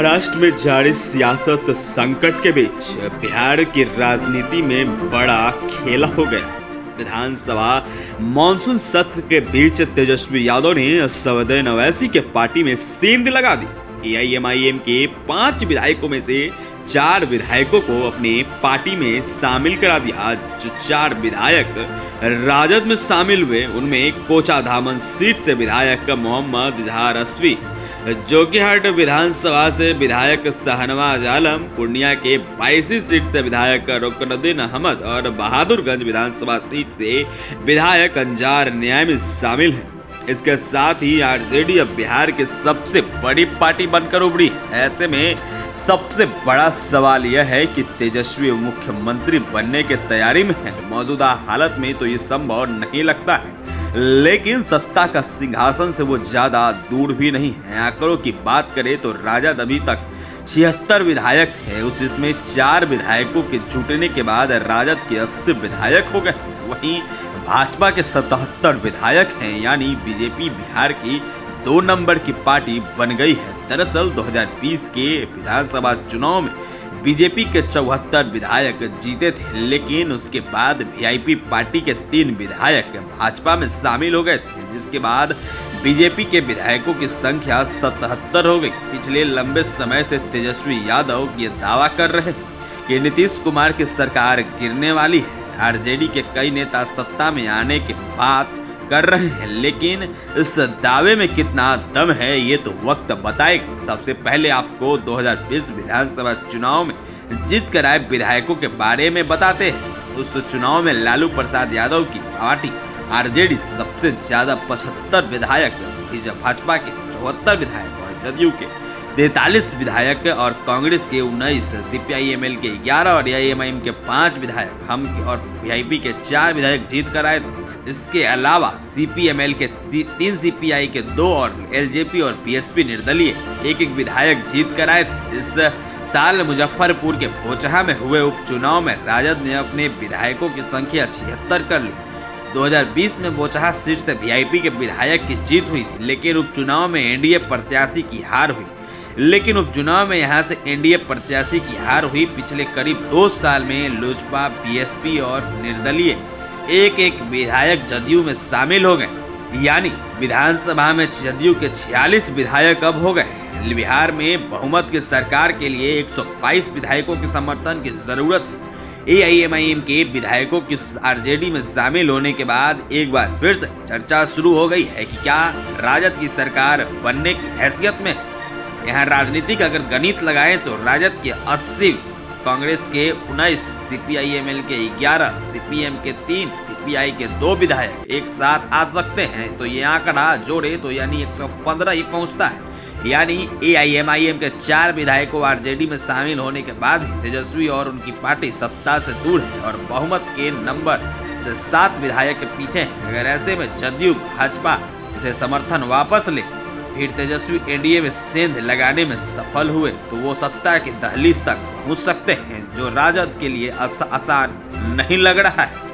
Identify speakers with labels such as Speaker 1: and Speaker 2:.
Speaker 1: महाराष्ट्र में जारी सियासत संकट के बीच बिहार की राजनीति में बड़ा खेला हो गया। विधानसभा मानसून सत्र के बीच तेजस्वी यादव ने सवदन ओवैसी के पार्टी में सेंध लगा दी। एआईएमआईएम के 5 विधायकों में से 4 विधायकों को अपने पार्टी में शामिल करा दिया। जो 4 विधायक राजद में शामिल हुए उनमें कोचाधामन सीट से विधायक मोहम्मद इजहार अस्वी, जोकीहाट विधानसभा से विधायक शाहनवाज आलम, पूर्णिया के 22 सीट से विधायक रुकनुद्दीन अहमद और बहादुरगंज विधानसभा सीट से विधायक अंजार न्यामी शामिल हैं। इसके साथ ही आरजेडी अब बिहार की सबसे बड़ी पार्टी बनकर उभरी है। ऐसे में सबसे बड़ा सवाल यह है कि तेजस्वी मुख्यमंत्री बनने की तैयारी में है। मौजूदा हालत में तो ये संभव नहीं लगता है, लेकिन सत्ता का सिंहासन से वो ज्यादा दूर भी नहीं है। आंकड़ों की बात करें तो राजद अभी तक 76 विधायक थे, उसमें 4 विधायकों के जुटने के बाद राजद के 80 विधायक हो गए। वहीं भाजपा के 77 विधायक हैं, यानी बीजेपी बिहार की 2 नंबर की पार्टी बन गई है। दरअसल 2020 के विधानसभा चुनाव में बीजेपी के 74 विधायक जीते थे, लेकिन उसके बाद वीआईपी पार्टी के 3 विधायक भाजपा में शामिल हो गए थे, जिसके बाद बीजेपी के विधायकों की संख्या 77 हो गई। पिछले लंबे समय से तेजस्वी यादव ये दावा कर रहे हैं कि नीतीश कुमार की सरकार गिरने वाली है। आरजेडी के कई नेता सत्ता में आने की बात कर रहे हैं, लेकिन इस दावे में कितना दम है ये तो वक्त बताएगा। सबसे पहले आपको 2020 विधानसभा चुनाव में जीत कर आए विधायकों के बारे में बताते हैं। उस चुनाव में लालू प्रसाद यादव की पार्टी आरजेडी सबसे ज्यादा 75 विधायक, भाजपा के 74 विधायक और जदयू के 43 विधायक और कांग्रेस के 19, सीपीआईएमएल के 11 और एआईएमआईएम के 5 विधायक, हम और वीआईपी के 4 विधायक जीत कर आए थे। इसके अलावा सीपीएमएल के 3, सीपीआई के 2 और एलजेपी और बीएसपी निर्दलीय 1-1 विधायक जीत कर आए थे। इस साल मुजफ्फरपुर के बोचहा में हुए उपचुनाव में राजद ने अपने विधायकों की संख्या 76 कर ली। 2020 में बोचहा सीट से वीआईपी के विधायक की जीत हुई थी, लेकिन उपचुनाव में एनडीए प्रत्याशी की हार हुई। पिछले करीब 2 साल में लोजपा, बीएसपी और निर्दलीय 1-1 विधायक जदयू में शामिल हो गए, यानी विधानसभा में जदयू के 46 विधायक अब हो गए। बिहार में बहुमत की सरकार के लिए 122 विधायकों के समर्थन की जरूरत है। एआईएमआईएम के विधायकों की आरजेडी में शामिल होने के बाद एक बार फिर से चर्चा शुरू हो गई है कि क्या राजद की सरकार बनने की हैसियत में है। यहाँ राजनीतिक अगर गणित लगाएं तो राजद के 80, कांग्रेस के 19, सीपीआईएमएल के 11, सीपीएम के 3, सीपीआई के 2 विधायक एक साथ आ सकते हैं। तो ये आंकड़ा जोड़े तो यानी 115 ही पहुंचता है। यानी एआईएमआईएम के 4 विधायकों आरजेडी में शामिल होने के बाद भी तेजस्वी और उनकी पार्टी सत्ता से दूर है और बहुमत के नंबर से 7 विधायक के पीछे है। अगर ऐसे में जदयू, भाजपा इसे समर्थन वापस ले, फिर तेजस्वी एनडीए में सेंध लगाने में सफल हुए तो वो सत्ता की दहलीज तक पहुंच सकते हैं, जो राजद के लिए आसान नहीं लग रहा है।